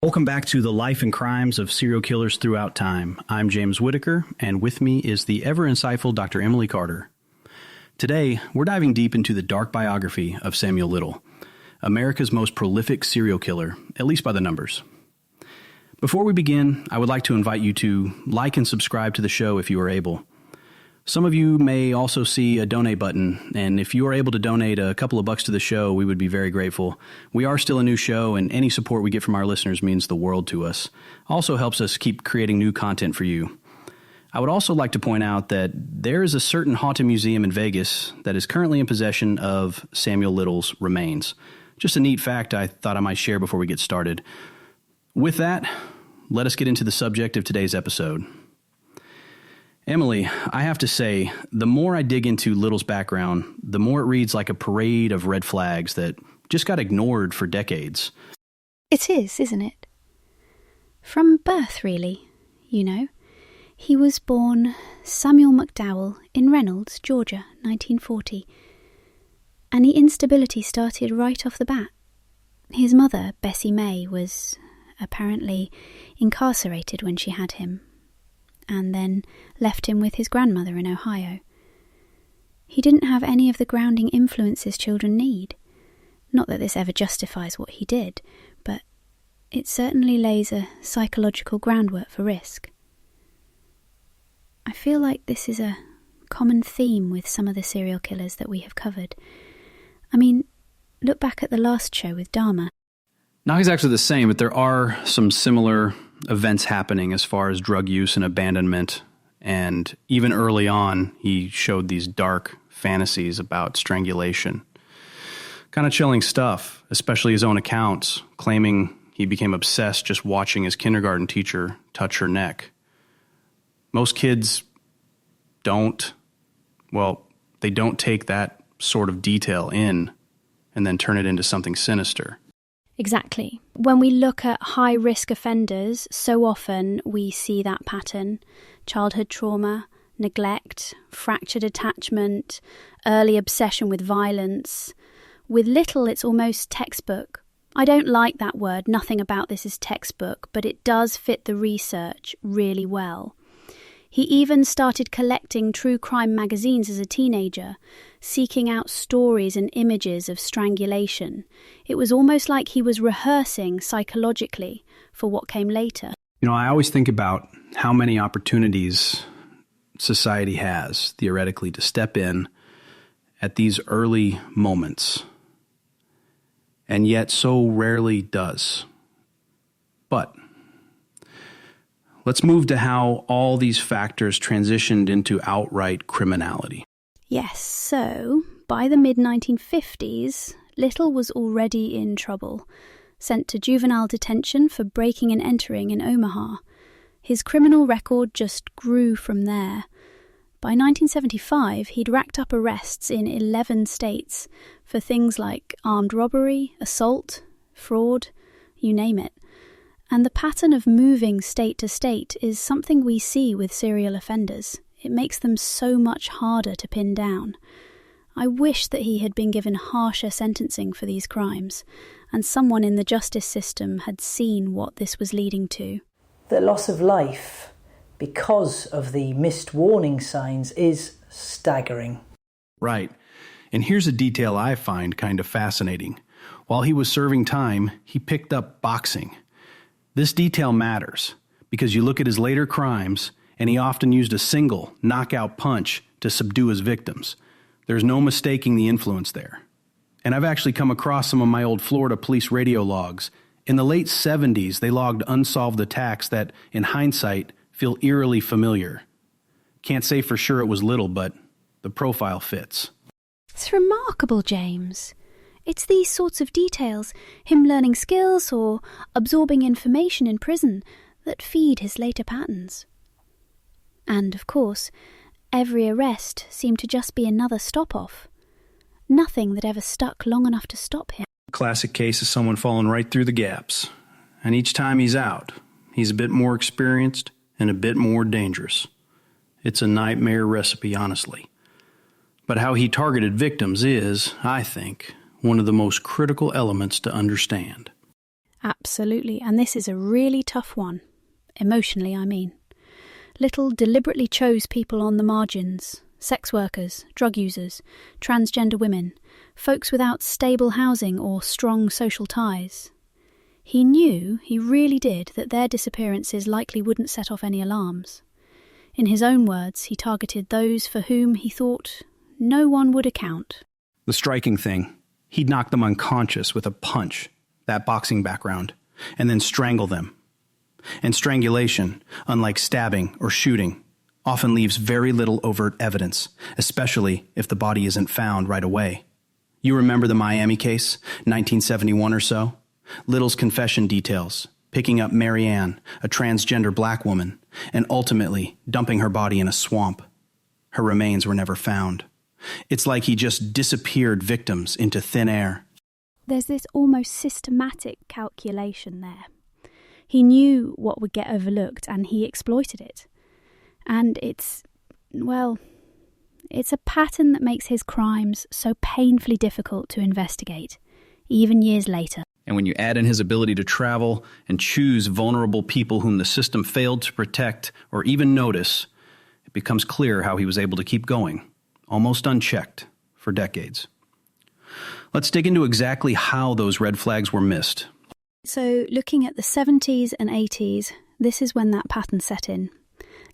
Welcome back to the life and crimes of serial killers throughout time. I'm James Whitaker, and with me is the ever-insightful Dr. Emily Carter. Today, we're diving deep into the dark biography of Samuel Little, America's most prolific serial killer, at least by the numbers. Before we begin, I would like to invite you to like and subscribe to the show if you are able. Some of you may also see a donate button, and if you are able to donate a couple of bucks to the show, we would be very grateful. We are still a new show, and any support we get from our listeners means the world to us. Also helps us keep creating new content for you. I would also like to point out that there is a certain haunted museum in Vegas that is currently in possession of Samuel Little's remains. Just a neat fact I thought I might share before we get started. With that, let us get into the subject of today's episode. Emily, I have to say, the more I dig into Little's background, the more it reads like a parade of red flags that just got ignored for decades. It is, isn't it? From birth, really, you know. He was born Samuel McDowell in Reynolds, Georgia, 1940. And the instability started right off the bat. His mother, Bessie May, was apparently incarcerated when she had him, and then left him with his grandmother in Ohio. He didn't have any of the grounding influences children need. Not that this ever justifies what he did, but it certainly lays a psychological groundwork for risk. I feel like this is a common theme with some of the serial killers that we have covered. I mean, look back at the last show with Dahmer. Not exactly the same, but there are some similar events happening as far as drug use and abandonment. And even early on, he showed these dark fantasies about strangulation. Kind of chilling stuff, especially his own accounts, claiming he became obsessed just watching his kindergarten teacher touch her neck. Most kids they don't take that sort of detail in and then turn it into something sinister. Exactly. When we look at high-risk offenders, so often we see that pattern. Childhood trauma, neglect, fractured attachment, early obsession with violence. With Little, it's almost textbook. I don't like that word, nothing about this is textbook, but it does fit the research really well. He even started collecting true crime magazines as a teenager, seeking out stories and images of strangulation. It was almost like he was rehearsing psychologically for what came later. You know, I always think about how many opportunities society has, theoretically, to step in at these early moments, and yet so rarely does. But let's move to how all these factors transitioned into outright criminality. Yes, so by the mid-1950s, Little was already in trouble, sent to juvenile detention for breaking and entering in Omaha. His criminal record just grew from there. By 1975, he'd racked up arrests in 11 states for things like armed robbery, assault, fraud, you name it. And the pattern of moving state to state is something we see with serial offenders. It makes them so much harder to pin down. I wish that he had been given harsher sentencing for these crimes, and someone in the justice system had seen what this was leading to. The loss of life because of the missed warning signs is staggering. Right. And here's a detail I find kind of fascinating. While he was serving time, he picked up boxing. This detail matters because you look at his later crimes, and he often used a single knockout punch to subdue his victims. There's no mistaking the influence there. And I've actually come across some of my old Florida police radio logs. In the late 70s, they logged unsolved attacks that, in hindsight, feel eerily familiar. Can't say for sure it was Little, but the profile fits. It's remarkable, James. It's these sorts of details, him learning skills or absorbing information in prison, that feed his later patterns. And, of course, every arrest seemed to just be another stop-off. Nothing that ever stuck long enough to stop him. Classic case of someone falling right through the gaps. And each time he's out, he's a bit more experienced and a bit more dangerous. It's a nightmare recipe, honestly. But how he targeted victims is, I think, one of the most critical elements to understand. Absolutely, and this is a really tough one. Emotionally, I mean. Little deliberately chose people on the margins, sex workers, drug users, transgender women, folks without stable housing or strong social ties. He knew, he really did, that their disappearances likely wouldn't set off any alarms. In his own words, he targeted those for whom he thought no one would account. The striking thing, he'd knock them unconscious with a punch, that boxing background, and then strangle them. And strangulation, unlike stabbing or shooting, often leaves very little overt evidence, especially if the body isn't found right away. You remember the Miami case, 1971 or so? Little's confession details, picking up Mary Ann, a transgender black woman, and ultimately dumping her body in a swamp. Her remains were never found. It's like he just disappeared victims into thin air. There's this almost systematic calculation there. He knew what would get overlooked and he exploited it. And it's a pattern that makes his crimes so painfully difficult to investigate, even years later. And when you add in his ability to travel and choose vulnerable people whom the system failed to protect or even notice, it becomes clear how he was able to keep going, almost unchecked, for decades. Let's dig into exactly how those red flags were missed. So, looking at the 70s and 80s, this is when that pattern set in.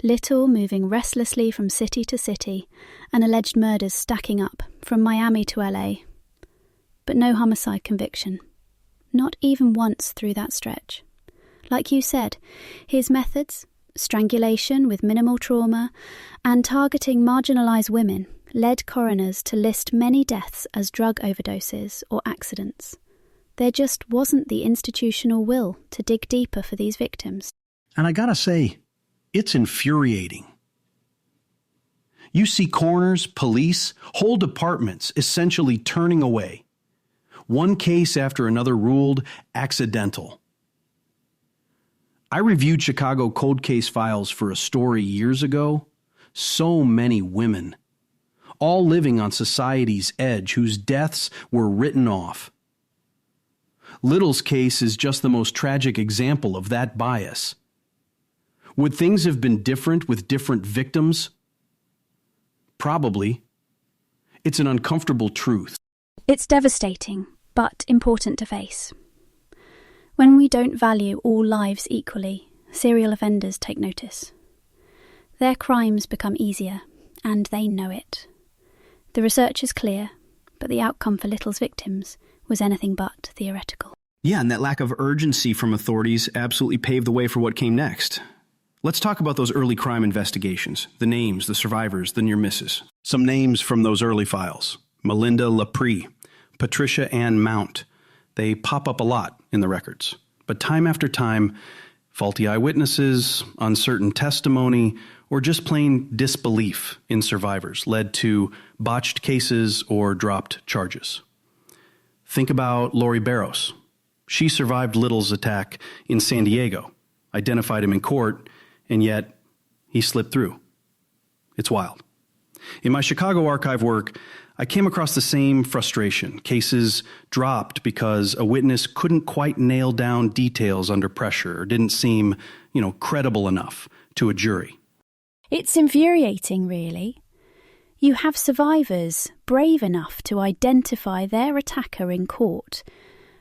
Little moving restlessly from city to city, and alleged murders stacking up from Miami to LA. But no homicide conviction. Not even once through that stretch. Like you said, his methods, strangulation with minimal trauma, and targeting marginalised women, led coroners to list many deaths as drug overdoses or accidents. There just wasn't the institutional will to dig deeper for these victims. And I gotta say, it's infuriating. You see coroners, police, whole departments essentially turning away. One case after another ruled accidental. I reviewed Chicago cold case files for a story years ago. So many women, all living on society's edge, whose deaths were written off. Little's case is just the most tragic example of that bias. Would things have been different with different victims? Probably. It's an uncomfortable truth. It's devastating, but important to face. When we don't value all lives equally, serial offenders take notice. Their crimes become easier, and they know it. The research is clear, but the outcome for Little's victims was anything but theoretical. Yeah, and that lack of urgency from authorities absolutely paved the way for what came next. Let's talk about those early crime investigations, the names, the survivors, the near misses. Some names from those early files. Melinda Laprie, Patricia Ann Mount. They pop up a lot in the records. But time after time, faulty eyewitnesses, uncertain testimony, or just plain disbelief in survivors led to botched cases or dropped charges. Think about Lori Barros. She survived Little's attack in San Diego, identified him in court, and yet he slipped through. It's wild. In my Chicago archive work, I came across the same frustration. Cases dropped because a witness couldn't quite nail down details under pressure or didn't seem, credible enough to a jury. It's infuriating, really. You have survivors brave enough to identify their attacker in court,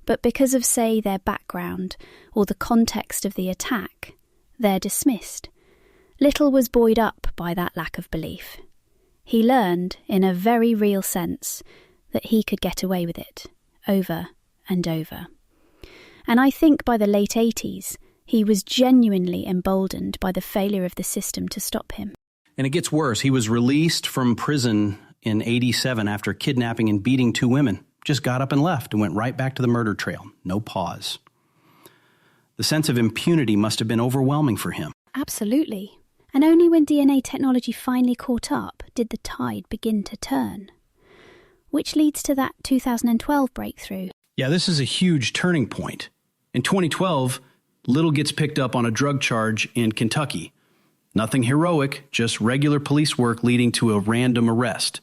but because of, say, their background or the context of the attack, they're dismissed. Little was buoyed up by that lack of belief. He learned, in a very real sense, that he could get away with it, over and over. And I think by the late 80s, he was genuinely emboldened by the failure of the system to stop him. And it gets worse. He was released from prison in 87 after kidnapping and beating 2 women. Just got up and left and went right back to the murder trail. No pause. The sense of impunity must have been overwhelming for him. Absolutely. And only when DNA technology finally caught up did the tide begin to turn. Which leads to that 2012 breakthrough. Yeah, this is a huge turning point. In 2012, Little gets picked up on a drug charge in Kentucky. Nothing heroic, just regular police work leading to a random arrest.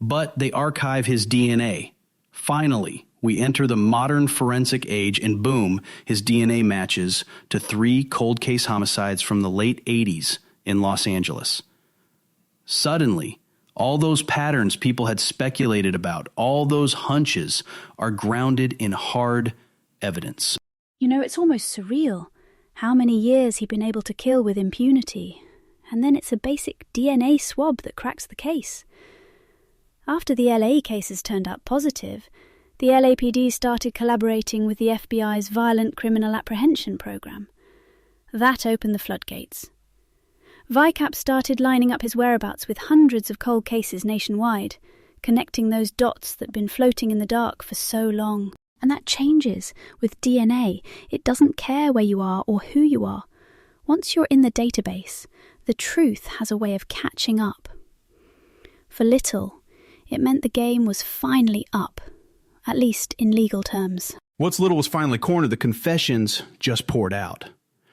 But they archive his DNA. Finally, we enter the modern forensic age, and boom, his DNA matches to 3 cold case homicides from the late 80s in Los Angeles. Suddenly, all those patterns people had speculated about, all those hunches, are grounded in hard evidence. You know, it's almost surreal how many years he'd been able to kill with impunity, and then it's a basic DNA swab that cracks the case. After the LA cases turned up positive, the LAPD started collaborating with the FBI's Violent Criminal Apprehension Program. That opened the floodgates. VICAP started lining up his whereabouts with hundreds of cold cases nationwide, connecting those dots that'd been floating in the dark for so long. And that changes with DNA. It doesn't care where you are or who you are. Once you're in the database, the truth has a way of catching up. For Little, it meant the game was finally up, at least in legal terms. Once Little was finally cornered, the confessions just poured out.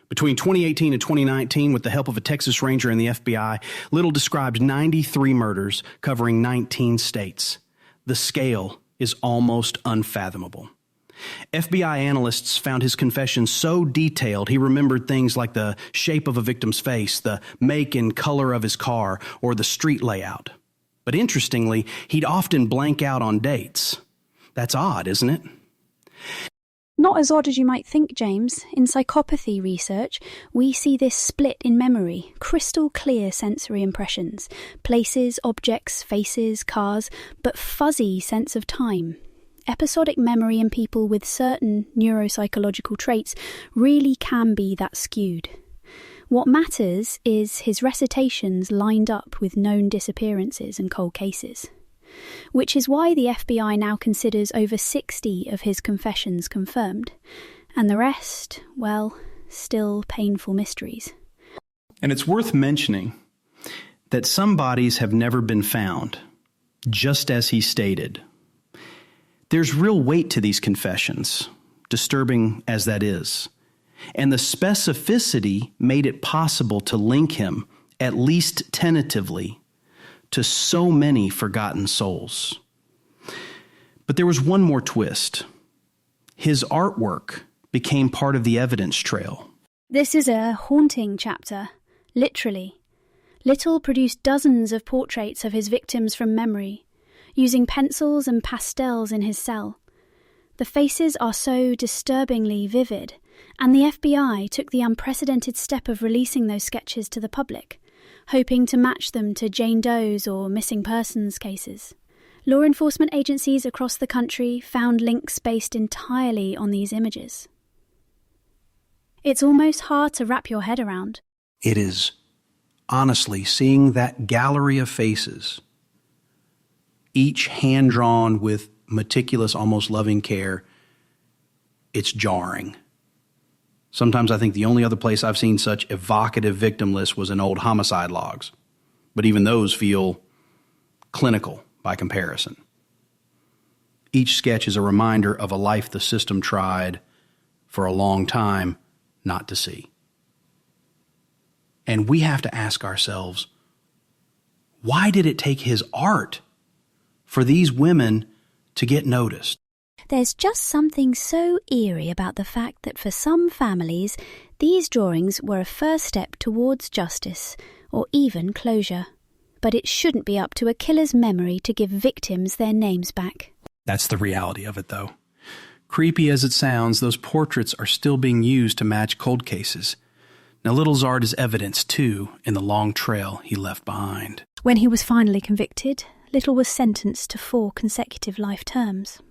Between 2018 and 2019, with the help of a Texas Ranger and the FBI, Little described 93 murders covering 19 states. The scale is almost unfathomable. FBI analysts found his confessions so detailed he remembered things like the shape of a victim's face, the make and color of his car, or the street layout. But interestingly, he'd often blank out on dates. That's odd, isn't it? Not as odd as you might think, James. In psychopathy research, we see this split in memory, crystal clear sensory impressions, places, objects, faces, cars, but fuzzy sense of time. Episodic memory in people with certain neuropsychological traits really can be that skewed. What matters is his recitations lined up with known disappearances and cold cases. Which is why the FBI now considers over 60 of his confessions confirmed, and the rest, well, still painful mysteries. And it's worth mentioning that some bodies have never been found, just as he stated. There's real weight to these confessions, disturbing as that is, and the specificity made it possible to link him, at least tentatively, to so many forgotten souls. But there was one more twist. His artwork became part of the evidence trail. This is a haunting chapter, literally. Little produced dozens of portraits of his victims from memory, using pencils and pastels in his cell. The faces are so disturbingly vivid, and the FBI took the unprecedented step of releasing those sketches to the public, hoping to match them to Jane Doe's or missing persons cases. Law enforcement agencies across the country found links based entirely on these images. It's almost hard to wrap your head around. It is, honestly, seeing that gallery of faces, each hand-drawn with meticulous, almost loving care, it's jarring. Sometimes I think the only other place I've seen such evocative victim lists was in old homicide logs. But even those feel clinical by comparison. Each sketch is a reminder of a life the system tried for a long time not to see. And we have to ask ourselves, why did it take his art for these women to get noticed? There's just something so eerie about the fact that for some families, these drawings were a first step towards justice or even closure. But it shouldn't be up to a killer's memory to give victims their names back. That's the reality of it, though. Creepy as it sounds, those portraits are still being used to match cold cases. Now, Little's art is evidence, too, in the long trail he left behind. When he was finally convicted, Little was sentenced to 4 consecutive life terms.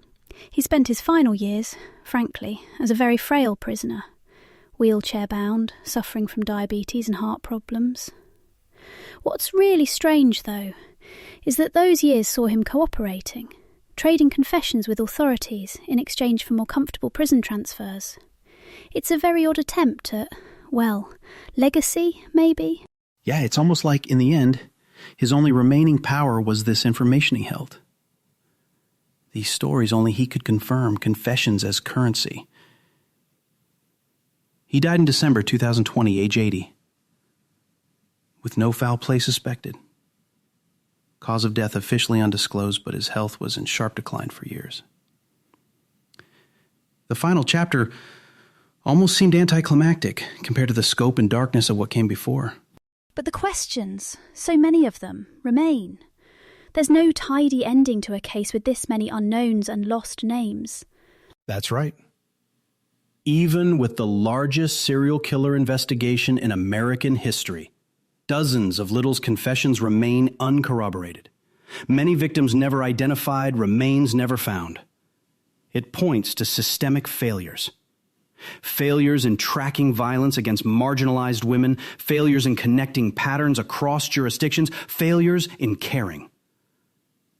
He spent his final years, frankly, as a very frail prisoner, wheelchair-bound, suffering from diabetes and heart problems. What's really strange, though, is that those years saw him cooperating, trading confessions with authorities in exchange for more comfortable prison transfers. It's a very odd attempt at, well, legacy, maybe? Yeah, it's almost like, in the end, his only remaining power was this information he held. These stories only he could confirm, confessions as currency. He died in December 2020, age 80, with no foul play suspected. Cause of death officially undisclosed, but his health was in sharp decline for years. The final chapter almost seemed anticlimactic compared to the scope and darkness of what came before. But the questions, so many of them, remain. There's no tidy ending to a case with this many unknowns and lost names. That's right. Even with the largest serial killer investigation in American history, dozens of Little's confessions remain uncorroborated. Many victims never identified, remains never found. It points to systemic failures. Failures in tracking violence against marginalized women, failures in connecting patterns across jurisdictions, failures in caring.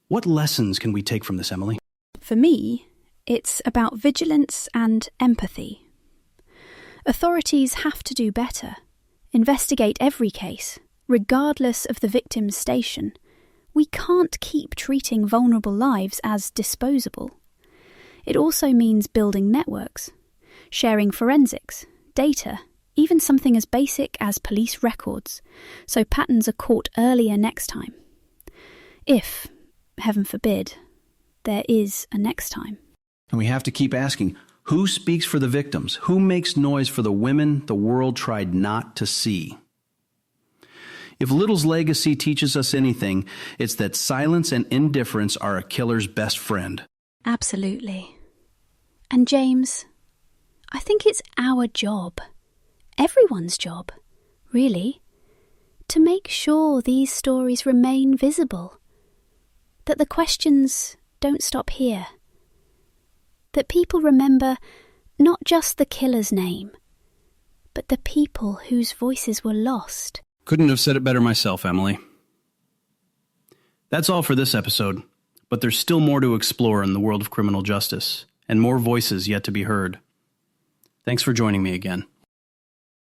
What lessons can we take from this, Emily? For me, it's about vigilance and empathy. Authorities have to do better. Investigate every case, regardless of the victim's station. We can't keep treating vulnerable lives as disposable. It also means building networks, sharing forensics, data, even something as basic as police records, so patterns are caught earlier next time. If, heaven forbid, there is a next time. And we have to keep asking, who speaks for the victims? Who makes noise for the women the world tried not to see? If Little's legacy teaches us anything, it's that silence and indifference are a killer's best friend. Absolutely. And James, I think it's our job, everyone's job, really, to make sure these stories remain visible, that the questions don't stop here, that people remember not just the killer's name, but the people whose voices were lost. Couldn't have said it better myself, Emily. That's all for this episode, but there's still more to explore in the world of criminal justice, and more voices yet to be heard. Thanks for joining me again.